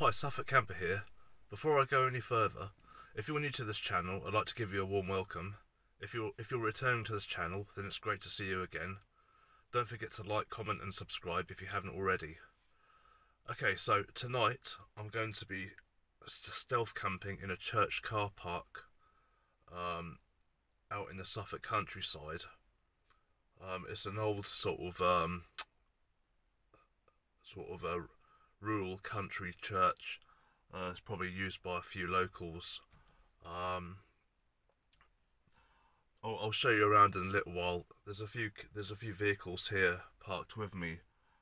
Hi, Suffolk Camper here. Before I go any further, if you're new to this channel, I'd like to give you a warm welcome. If you're returning to this channel, then it's great to see you again. Don't forget to like, comment and subscribe if you haven't already. Okay, so tonight I'm going to be stealth camping in a church car park out in the Suffolk countryside. It's an old sort of a rural country church. It's probably used by a few locals. I'll show you around in a little while. There's a few vehicles here parked with me,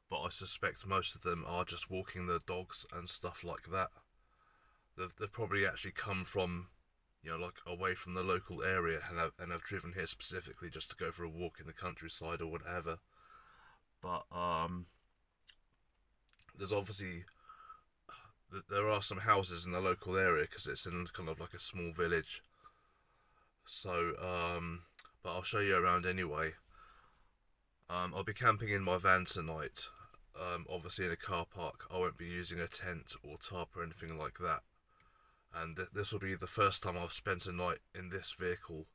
but I suspect most of them are just walking their dogs and stuff like that. They've probably actually come from, you know, like away from the local area and have driven here specifically just to go for a walk in the countryside or whatever. But there's obviously, there are some houses in the local area because it's in kind of like a small village. So, but I'll show you around anyway. I'll be camping in my van tonight, obviously in a car park. I won't be using a tent or tarp or anything like that. And this will be the first time I've spent a night in this vehicle,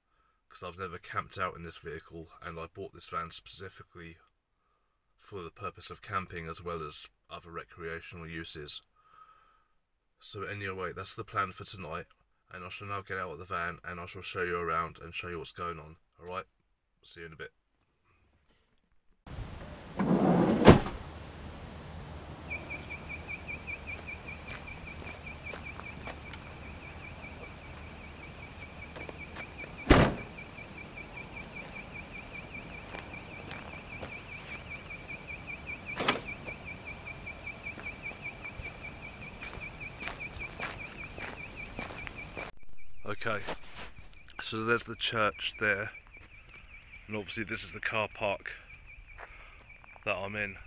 because I've never camped out in this vehicle, and I bought this van specifically for the purpose of camping as well as other recreational uses. So anyway, that's the plan for tonight, and I shall now get out of the van and I shall show you around and show you what's going on. Alright, see you in a bit. Okay, so there's the church there, and obviously this is the car park that I'm in.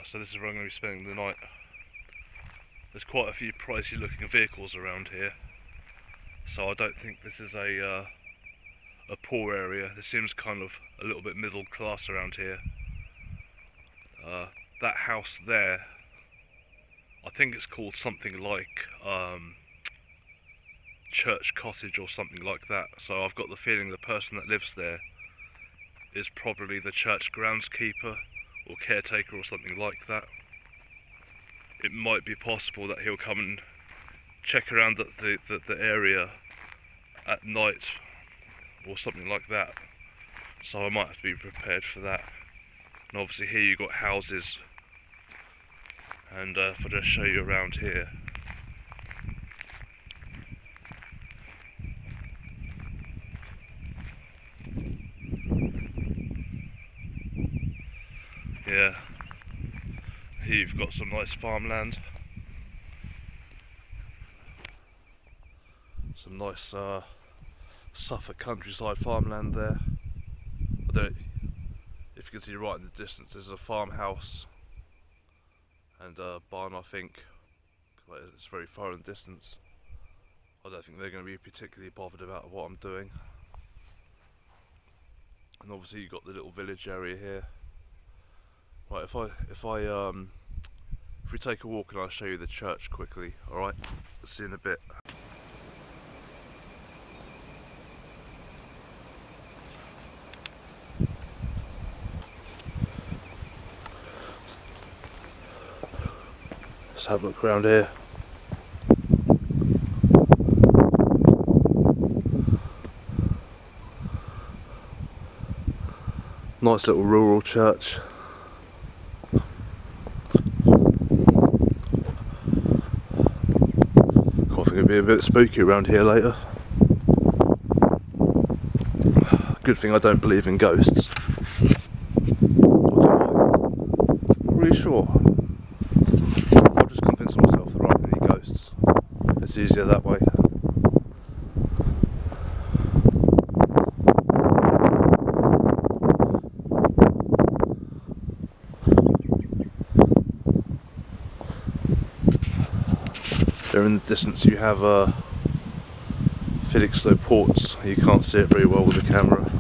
So this is where I'm going to be spending the night. There's quite a few pricey looking vehicles around here, so I don't think this is a poor area. This seems kind of a little bit middle class around here. That house there, I think it's called something like Church Cottage or something like that. So I've got the feeling the person that lives there is probably the church groundskeeper or caretaker or something like that. It might be possible that he'll come and check around the area at night or something like that. So I might have to be prepared for that. And obviously here you've got houses, and if I just show you around here, yeah, here you've got some nice farmland, some nice Suffolk countryside farmland there. If you can see right in the distance, there's a farmhouse and a barn, I think. But it's very far in the distance. I don't think they're going to be particularly bothered about what I'm doing. And obviously you've got the little village area here. Right, if we take a walk and I'll show you the church quickly. Alright, see you in a bit. Let's have a look around here. Nice little rural church. I think it'll be a bit spooky around here later. Good thing I don't believe in ghosts. Not really sure. Myself there aren't any ghosts. It's easier that way. There in the distance you have Felixstowe ports. You can't see it very well with the camera.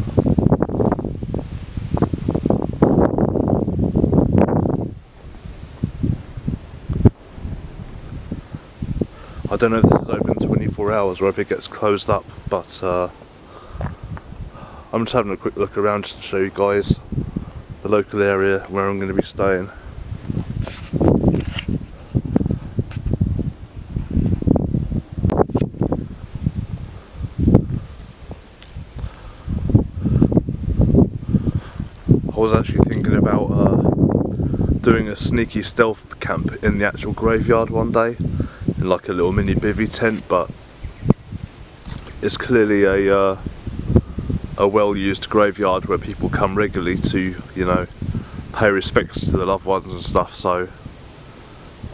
I don't know if this is open 24 hours or if it gets closed up, but I'm just having a quick look around just to show you guys the local area where I'm going to be staying. I was actually thinking about doing a sneaky stealth camp in the actual graveyard one day, in like a little mini bivvy tent, but it's clearly a well-used graveyard where people come regularly to, you know, pay respects to their loved ones and stuff, so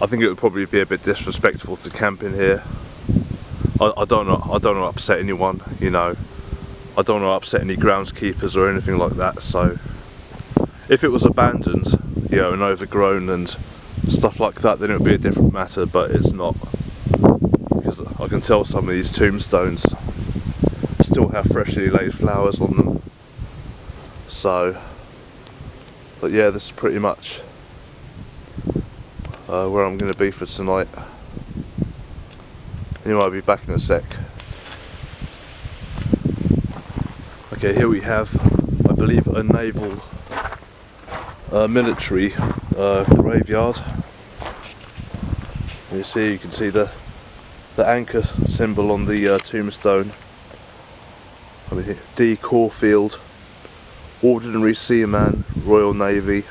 I think it would probably be a bit disrespectful to camp in here. I don't want to upset anyone, you know. I don't want to upset any groundskeepers or anything like that, so if it was abandoned, you know, and overgrown and stuff like that, then it would be a different matter, but it's not, because I can tell some of these tombstones still have freshly laid flowers on them. So, but yeah, this is pretty much where I'm going to be for tonight. Anyway, I'll be back in a sec. Okay, here we have, I believe, a naval military graveyard. You can see the anchor symbol on the tombstone. I mean, D. Caulfield, Ordinary Seaman, Royal Navy,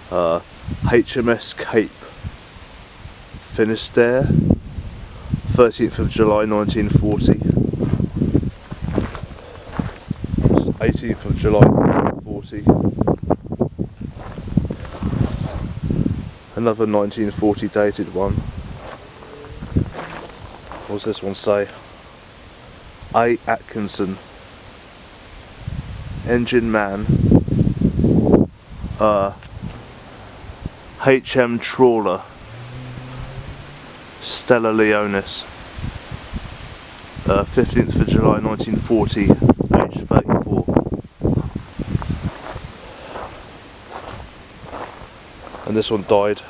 HMS Cape Finisterre, 13th of July 1940, 18th of July 1940, another 1940 dated one. What does this one say? A. Atkinson, engine man, HM trawler, Stella Leonis, 15th of July 1940, age 34. And this one died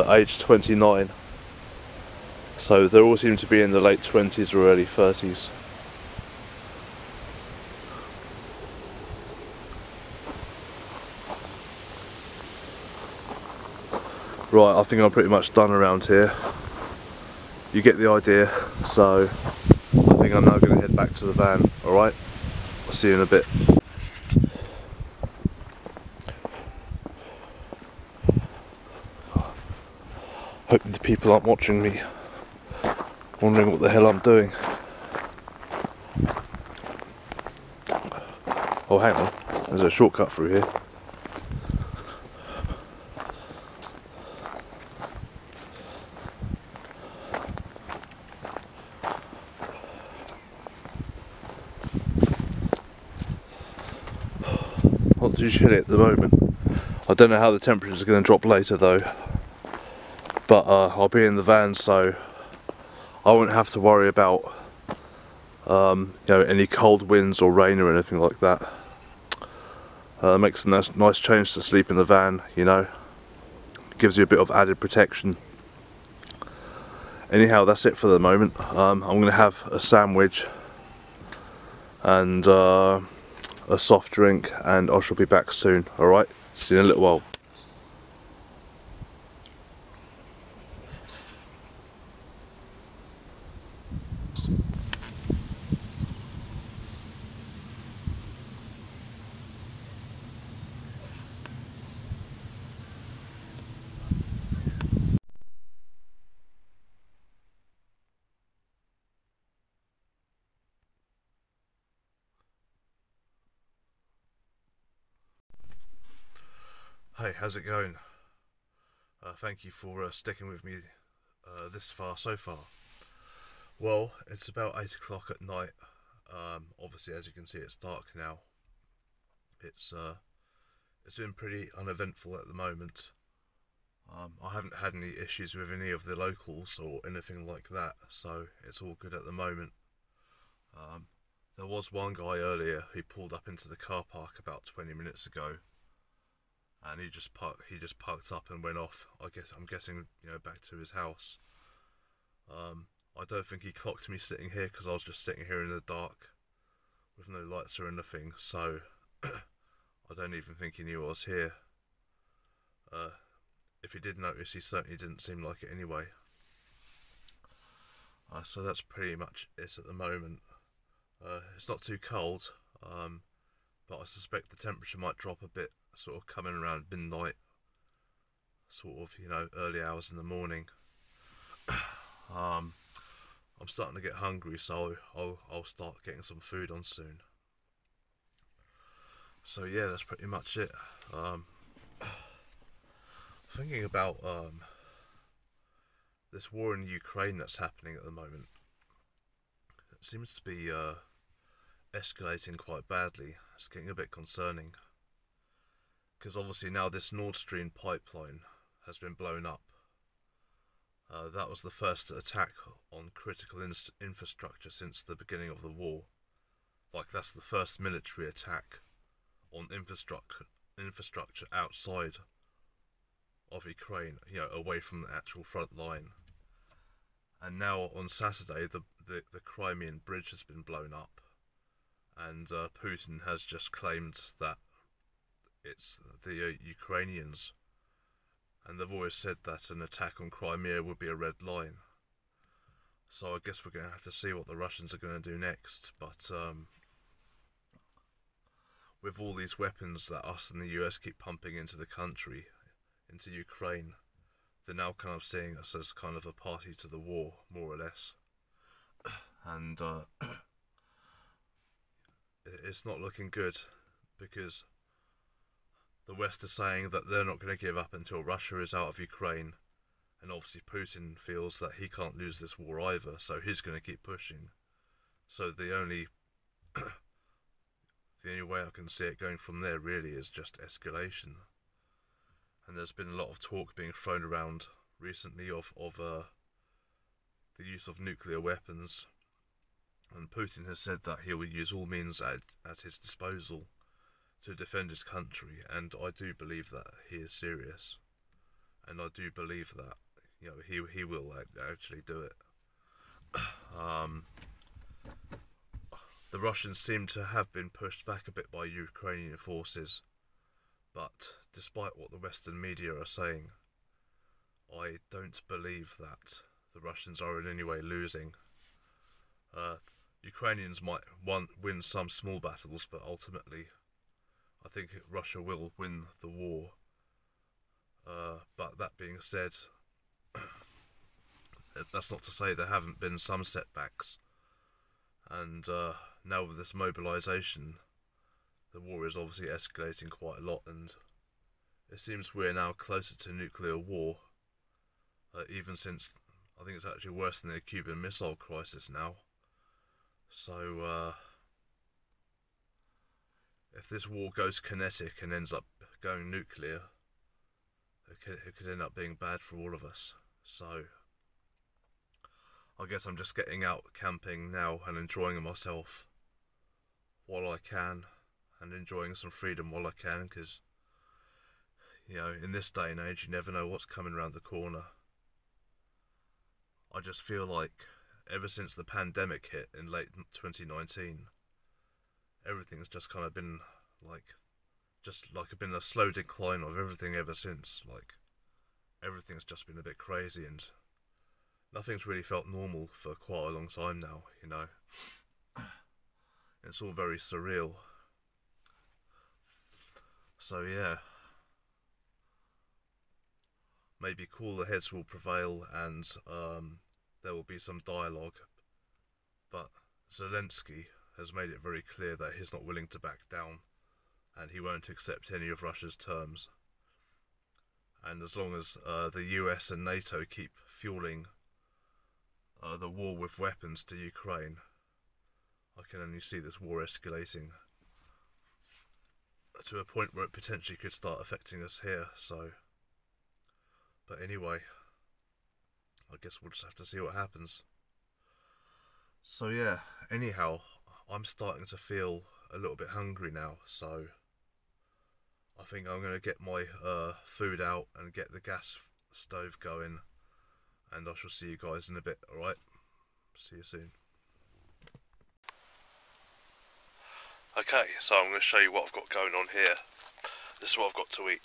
age 29. So they all seem to be in the late 20s or early 30s. Right, I think I'm pretty much done around here. You get the idea, so I think I'm now going to head back to the van, alright? I'll see you in a bit. Hope the people aren't watching me, wondering what the hell I'm doing. Oh, hang on, there's a shortcut through here. Not too chilly at the moment. I don't know how the temperatures are going to drop later though. But I'll be in the van, so I won't have to worry about you know, any cold winds or rain or anything like that. Makes a nice change to sleep in the van, you know. Gives you a bit of added protection. Anyhow, that's it for the moment. I'm going to have a sandwich and a soft drink, and I shall be back soon. Alright, see you in a little while. Hey, how's it going? Thank you for sticking with me this far so far. Well, it's about 8 o'clock at night. Obviously, as you can see, it's dark now. It's been pretty uneventful at the moment. I haven't had any issues with any of the locals or anything like that, so it's all good at the moment. There was one guy earlier who pulled up into the car park about 20 minutes ago, and he just parked up and went off. I'm guessing, you know, back to his house. I don't think he clocked me sitting here because I was just sitting here in the dark with no lights or anything, so I don't even think he knew I was here. Uh, if he did notice, he certainly didn't seem like it anyway. So that's pretty much it at the moment. It's not too cold, but I suspect the temperature might drop a bit, sort of coming around midnight, sort of, early hours in the morning. I'm starting to get hungry, so I'll start getting some food on soon. So yeah, that's pretty much it. Thinking about this war in Ukraine that's happening at the moment. It seems to be escalating quite badly. It's getting a bit concerning because obviously now this Nord Stream pipeline has been blown up. That was the first attack on critical infrastructure since the beginning of the war. Like, that's the first military attack on infrastructure outside of Ukraine, away from the actual front line. And now on Saturday, the Crimean bridge has been blown up, and Putin has just claimed that it's the Ukrainians. And they've always said that an attack on Crimea would be a red line. So I guess we're going to have to see what the Russians are going to do next. But with all these weapons that us and the US keep pumping into the country, into Ukraine, they're now kind of seeing us as kind of a party to the war, more or less. And it's not looking good, because the West is saying that they're not going to give up until Russia is out of Ukraine, and obviously Putin feels that he can't lose this war either, so he's going to keep pushing. So the only way I can see it going from there really is just escalation. And there's been a lot of talk being thrown around recently of the use of nuclear weapons, and Putin has said that he will use all means at his disposal to defend his country, and I do believe that he is serious, and I do believe that he will actually do it. The Russians seem to have been pushed back a bit by Ukrainian forces, but despite what the Western media are saying, I don't believe that the Russians are in any way losing. Ukrainians might win some small battles, but ultimately I think Russia will win the war. But that being said, that's not to say there haven't been some setbacks. And now with this mobilisation, the war is obviously escalating quite a lot, and it seems we're now closer to nuclear war, even since I think it's actually worse than the Cuban Missile Crisis now. So if this war goes kinetic and ends up going nuclear, it could end up being bad for all of us. So I guess I'm just getting out camping now and enjoying myself while I can, and enjoying some freedom while I can, because in this day and age you never know what's coming around the corner. I just feel like ever since the pandemic hit in late 2019, everything's just kind of been been a slow decline of everything ever since. Like, everything's just been a bit crazy, and nothing's really felt normal for quite a long time now, It's all very surreal. So yeah, maybe cooler heads will prevail, and there will be some dialogue. But Zelensky has made it very clear that he's not willing to back down, and he won't accept any of Russia's terms. And as long as the US and NATO keep fueling the war with weapons to Ukraine, I can only see this war escalating to a point where it potentially could start affecting us here. But anyway, I guess we'll just have to see what happens. So yeah, anyhow, I'm starting to feel a little bit hungry now, so I think I'm going to get my food out and get the gas stove going, and I shall see you guys in a bit, alright? See you soon. Okay, so I'm going to show you what I've got going on here. This is what I've got to eat.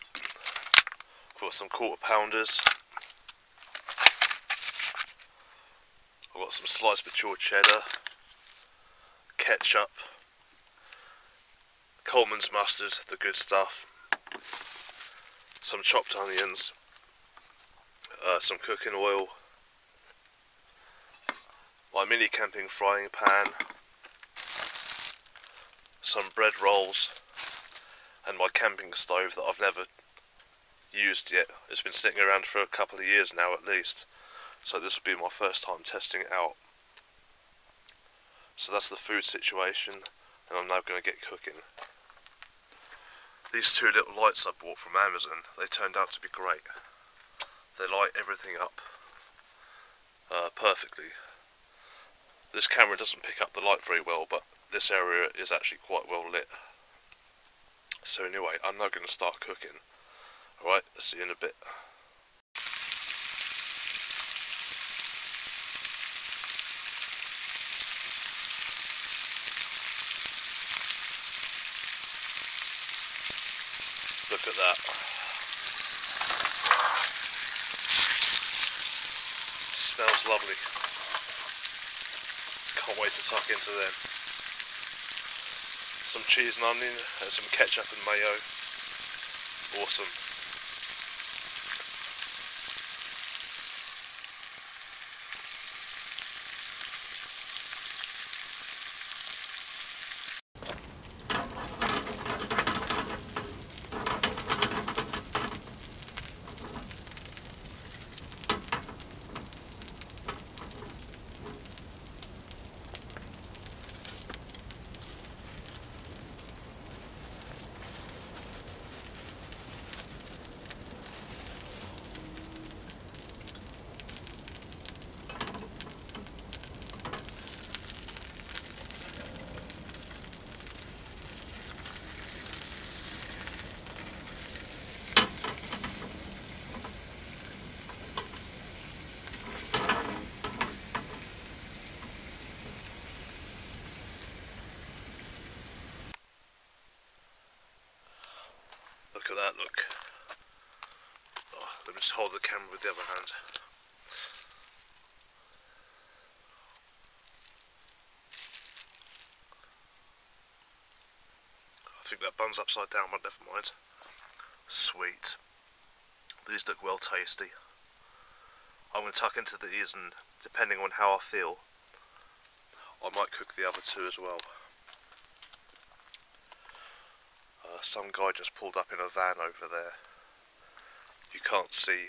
I've got some quarter pounders. I've got some sliced matured cheddar, ketchup, Coleman's mustard, the good stuff, some chopped onions, some cooking oil, my mini camping frying pan, some bread rolls, and my camping stove that I've never used yet. It's been sitting around for a couple of years now at least, so this will be my first time testing it out. So that's the food situation, and I'm now going to get cooking. These two little lights I bought from Amazon, they turned out to be great. They light everything up perfectly. This camera doesn't pick up the light very well, but this area is actually quite well lit. So anyway, I'm now going to start cooking. Alright, see you in a bit. Look at that. Smells lovely. Can't wait to tuck into them. Some cheese and onion and some ketchup and mayo. Awesome. Look at that, look. Oh, let me just hold the camera with the other hand. I think that bun's upside down, but never mind. Sweet. These look well tasty. I'm going to tuck into these, and depending on how I feel, I might cook the other two as well. Some guy just pulled up in a van over there. You can't see,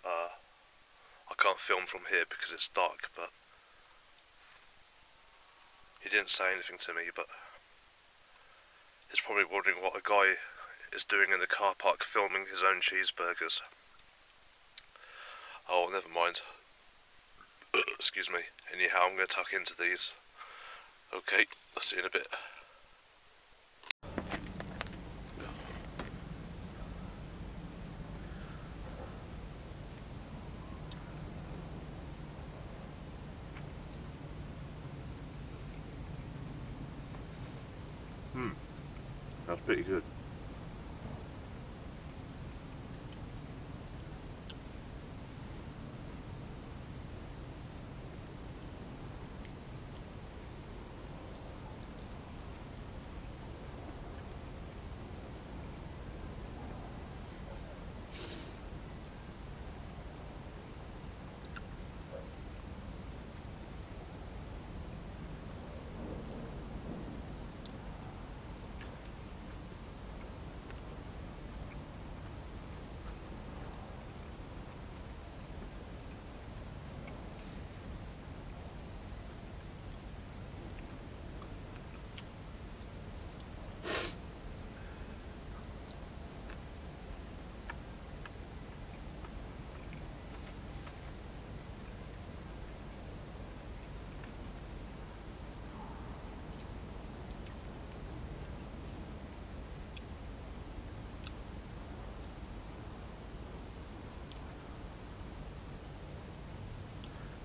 I can't film from here because it's dark, but he didn't say anything to me, but he's probably wondering what a guy is doing in the car park filming his own cheeseburgers. Oh, never mind. Excuse me. Anyhow, I'm going to tuck into these. Okay, I'll see you in a bit. That's pretty good.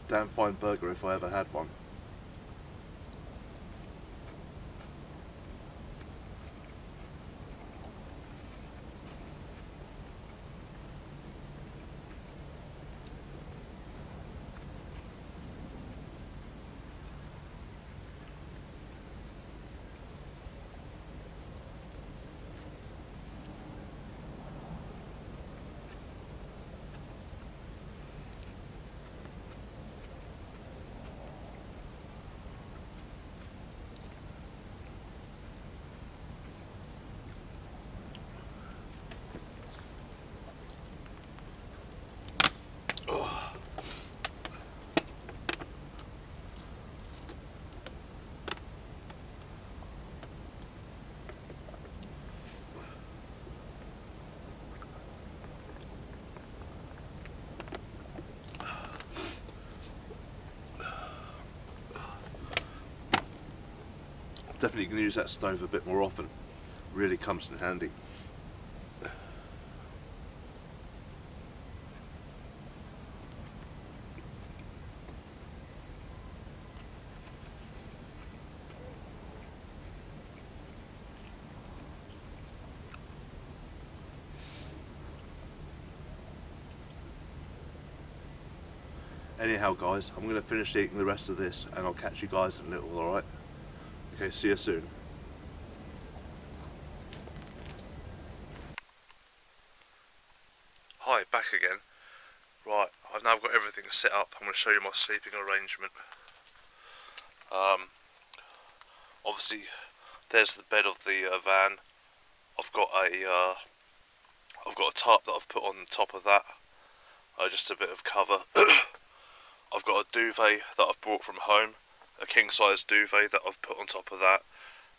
damn fine burger if I ever had one. Definitely can use that stove a bit more often. Really comes in handy. Anyhow guys, I'm going to finish eating the rest of this and I'll catch you guys in a little, alright? Okay, see you soon. Hi, back again. Right, I've now got everything set up. I'm going to show you my sleeping arrangement. Obviously, there's the bed of the van. I've got a tarp that I've put on top of that, just a bit of cover. I've got a duvet that I've brought from home, a king size duvet that I've put on top of that,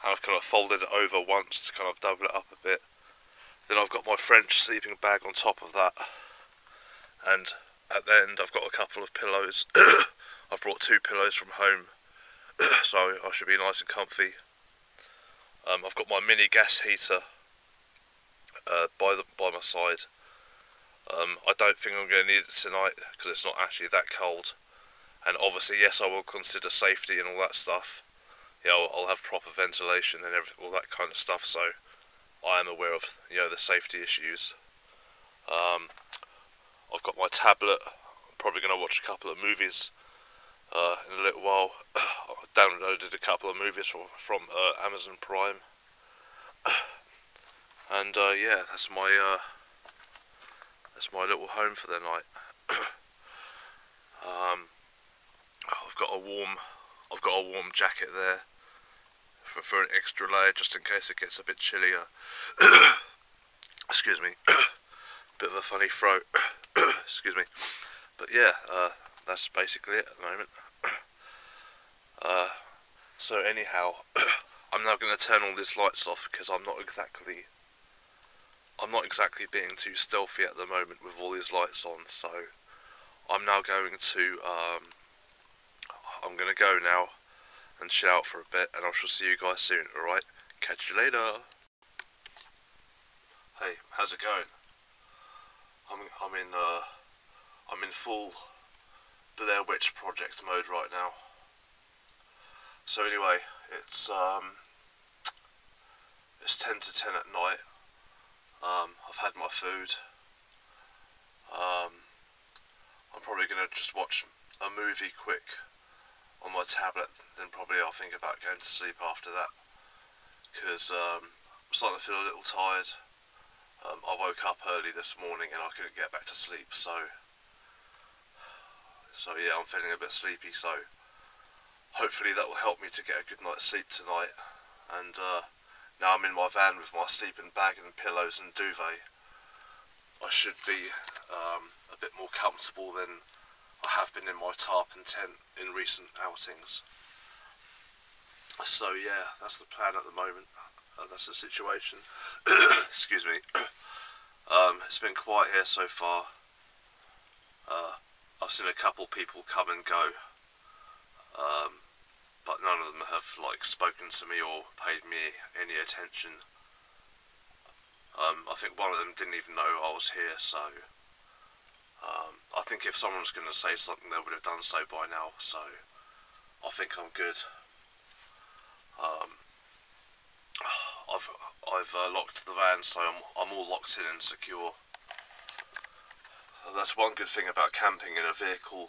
and I've kind of folded it over once to kind of double it up a bit. Then I've got my French sleeping bag on top of that, and at the end I've got a couple of pillows. I've brought 2 pillows from home, so I should be nice and comfy. I've got my mini gas heater by my side. I don't think I'm going to need it tonight because it's not actually that cold. And obviously, yes, I will consider safety and all that stuff. Yeah, I'll have proper ventilation and all that kind of stuff. So I am aware of the safety issues. I've got my tablet. I'm probably going to watch a couple of movies in a little while. I downloaded a couple of movies from Amazon Prime. And yeah, that's my little home for the night. I've got a warm jacket there for an extra layer just in case it gets a bit chillier. Excuse me, bit of a funny throat. Excuse me, but yeah, that's basically it at the moment. So anyhow, I'm now going to turn all these lights off because I'm not exactly being too stealthy at the moment with all these lights on. So I'm now going to go now and chill out for a bit, and I shall see you guys soon. All right, catch you later. Hey, how's it going? I'm in full Blair Witch Project mode right now. So anyway, it's 10 to 10 at night. I've had my food. I'm probably gonna just watch a movie quick on my tablet, then probably I'll think about going to sleep after that, because I'm starting to feel a little tired. I woke up early this morning and I couldn't get back to sleep, so yeah, I'm feeling a bit sleepy, so hopefully that will help me to get a good night's sleep tonight. And now I'm in my van with my sleeping bag and pillows and duvet. I should be a bit more comfortable than I have been in my tarp and tent in recent outings. So yeah, that's the plan at the moment. That's the situation. Excuse me. It's been quiet here so far. I've seen a couple people come and go, but none of them have spoken to me or paid me any attention. I think one of them didn't even know I was here, so I think if someone's going to say something, they would have done so by now, so I think I'm good. Um, I've locked the van, so I'm all locked in and secure. That's one good thing about camping in a vehicle.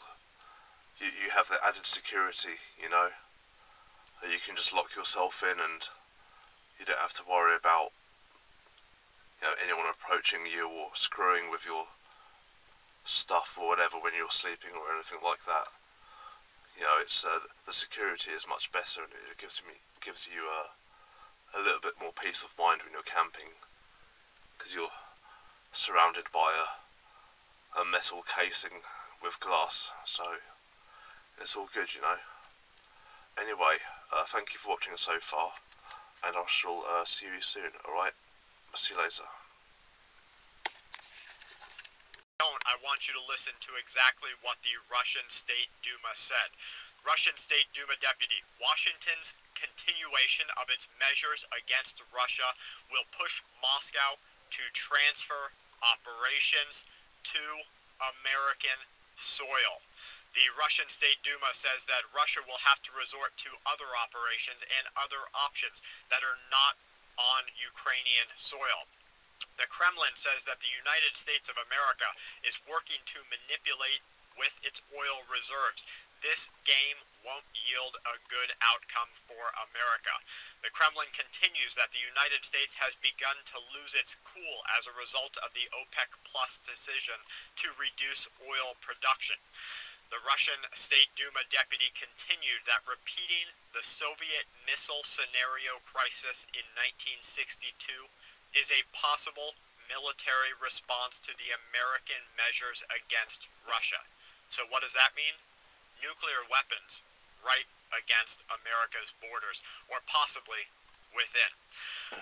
You have the added security, you know. You can just lock yourself in, and you don't have to worry about, you know, anyone approaching you or screwing with your stuff or whatever when you're sleeping or anything like that. You know, it's the security is much better, and it gives you a little bit more peace of mind when you're camping, because you're surrounded by a metal casing with glass, so it's all good, you know. Anyway, thank you for watching so far, and I shall see you soon, alright? I'll see you later. I want you to listen to exactly what the Russian State Duma said. Russian State Duma deputy, Washington's continuation of its measures against Russia will push Moscow to transfer operations to American soil. The Russian State Duma says that Russia will have to resort to other operations and other options that are not on Ukrainian soil. The Kremlin says that the United States of America is working to manipulate with its oil reserves. This game won't yield a good outcome for America. The Kremlin continues that the United States has begun to lose its cool as a result of the OPEC Plus decision to reduce oil production. The Russian State Duma deputy continued that repeating the Soviet missile scenario crisis in 1962 is a possible military response to the American measures against Russia. So what does that mean? Nuclear weapons right against America's borders, or possibly within.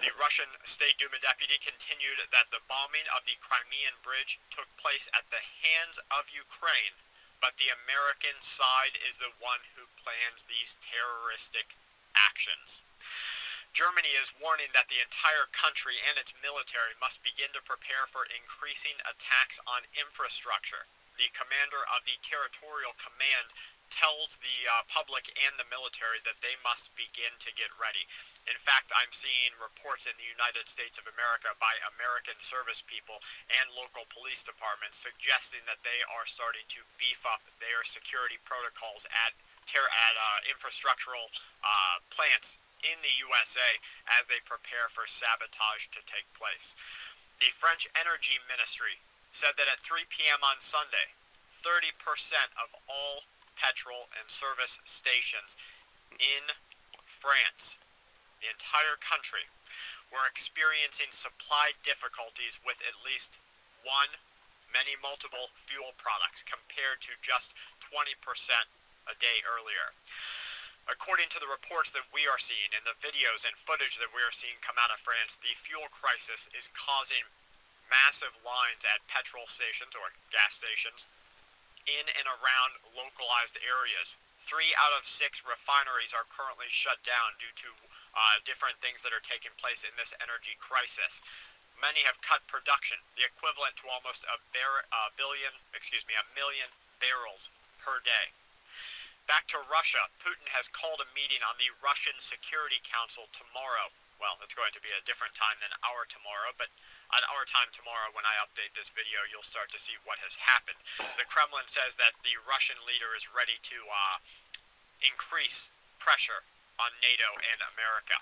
The Russian State Duma deputy continued that the bombing of the Crimean Bridge took place at the hands of Ukraine, but the American side is the one who plans these terroristic actions. Germany is warning that the entire country and its military must begin to prepare for increasing attacks on infrastructure. The commander of the Territorial Command tells the public and the military that they must begin to get ready. In fact, I'm seeing reports in the United States of America by American service people and local police departments suggesting that they are starting to beef up their security protocols at infrastructural plants in the USA as they prepare for sabotage to take place. The French Energy Ministry said that at 3 p.m. on Sunday, 30% of all petrol and service stations in France, the entire country, were experiencing supply difficulties with at least one, many multiple fuel products compared to just 20% a day earlier. According to the reports that we are seeing and the videos and footage that we are seeing come out of France, the fuel crisis is causing massive lines at petrol stations or gas stations in and around localized areas. 3 out of 6 refineries are currently shut down due to different things that are taking place in this energy crisis. Many have cut production, the equivalent to almost a million barrels per day. Back to Russia, Putin has called a meeting on the Russian Security Council tomorrow. Well, it's going to be a different time than our tomorrow, but at our time tomorrow, when I update this video, you'll start to see what has happened. The Kremlin says that the Russian leader is ready to increase pressure on NATO and America.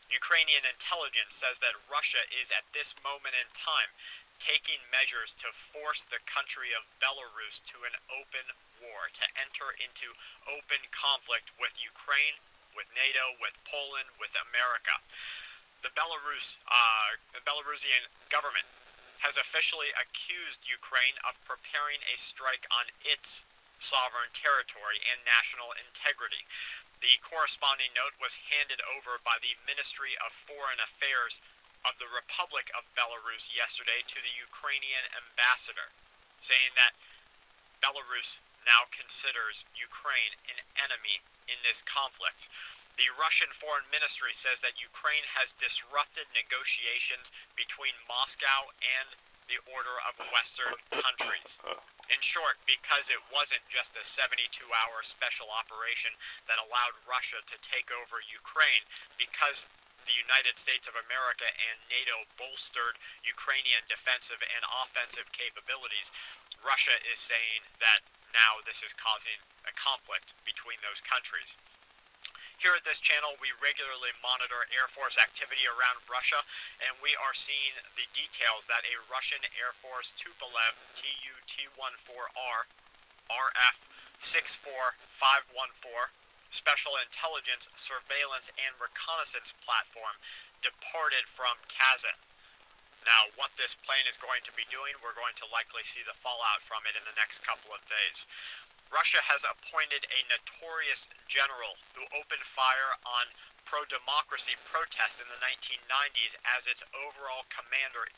Ukrainian intelligence says that Russia is at this moment in time taking measures to force the country of Belarus to an open war, to enter into open conflict with Ukraine, with NATO, with Poland, with America. The Belarusian government has officially accused Ukraine of preparing a strike on its sovereign territory and national integrity. The corresponding note was handed over by the Ministry of Foreign Affairs of the Republic of Belarus yesterday to the Ukrainian ambassador, saying that Belarus now considers Ukraine an enemy in this conflict. The Russian Foreign Ministry says that Ukraine has disrupted negotiations between Moscow and the order of Western countries. In short, because it wasn't just a 72-hour special operation that allowed Russia to take over Ukraine, because the United States of America and NATO bolstered Ukrainian defensive and offensive capabilities, Russia is saying that now this is causing a conflict between those countries. Here at this channel, we regularly monitor Air Force activity around Russia, and we are seeing the details that a Russian Air Force Tupolev Tu-T-14R RF-64514 Special Intelligence, Surveillance, and Reconnaissance Platform departed from Kazan. Now, what this plane is going to be doing, we're going to likely see the fallout from it in the next couple of days. Russia has appointed a notorious general who opened fire on pro-democracy protests in the 1990s as its overall commander.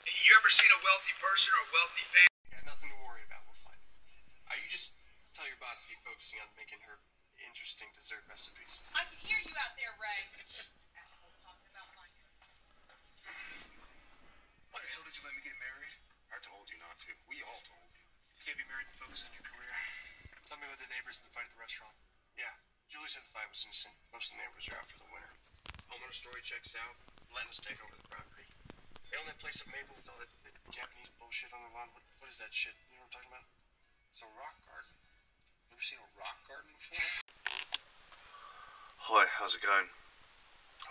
You ever seen a wealthy person or a wealthy family? Got nothing to worry about, we're fine. You just tell your boss to keep focusing on making her interesting dessert recipes. I can hear you out there, Ray. Asshole talking about mine. Why the hell did you let me get married? I told you not to. We all told you. You can't be married and focus on your career. Tell me about the neighbors in the fight at the restaurant. Yeah, Julie said the fight was innocent. Most of the neighbors are out for the winter. Homeowner story checks out. Letting us take over the property. They own that place at Maple with all that Japanese bullshit on the lawn. What is that shit? You know what I'm talking about? It's a rock garden. You ever seen a rock garden before? Hi, how's it going?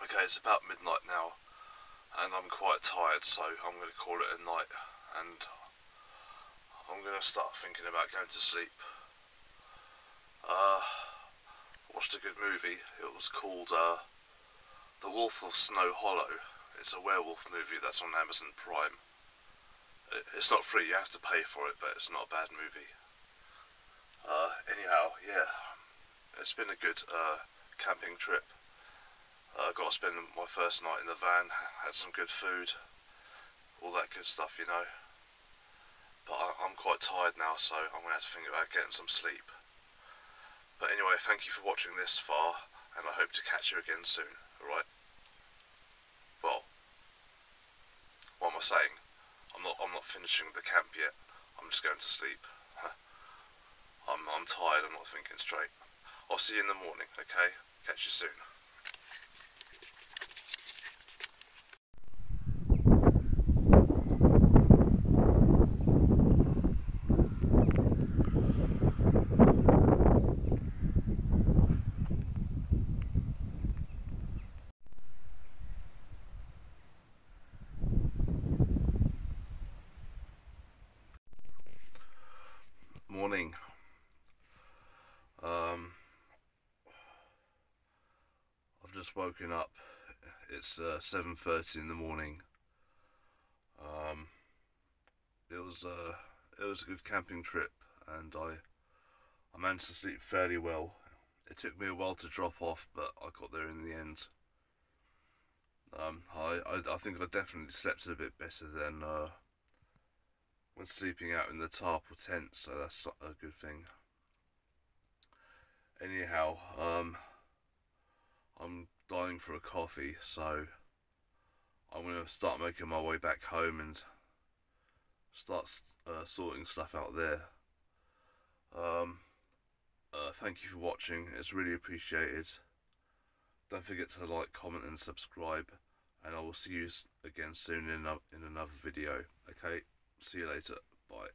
Okay, it's about midnight now, and I'm quite tired, so I'm going to call it a night, and I'm going to start thinking about going to sleep. Watched a good movie. It was called The Wolf of Snow Hollow. It's a werewolf movie that's on Amazon Prime. It's not free, you have to pay for it, but it's not a bad movie. Anyhow, yeah, it's been a good camping trip. Got to spend my first night in the van, had some good food, all that good stuff, you know. But I'm quite tired now, so I'm going to have to think about getting some sleep. But anyway, thank you for watching this far, and I hope to catch you again soon, alright? Well, what am I saying? I'm not finishing the camp yet. I'm just going to sleep. I'm tired, I'm not thinking straight. I'll see you in the morning, okay? Catch you soon. Morning. I've just woken up. It's 7:30 in the morning. It was a good camping trip, and I managed to sleep fairly well. It took me a while to drop off, but I got there in the end. I think I definitely slept a bit better than when sleeping out in the tarp or tent, so that's a good thing. Anyhow, I'm dying for a coffee, so I'm going to start making my way back home and start sorting stuff out there. Thank you for watching, it's really appreciated. Don't forget to like, comment and subscribe, and I will see you again soon in another video. Okay, see you later, bye.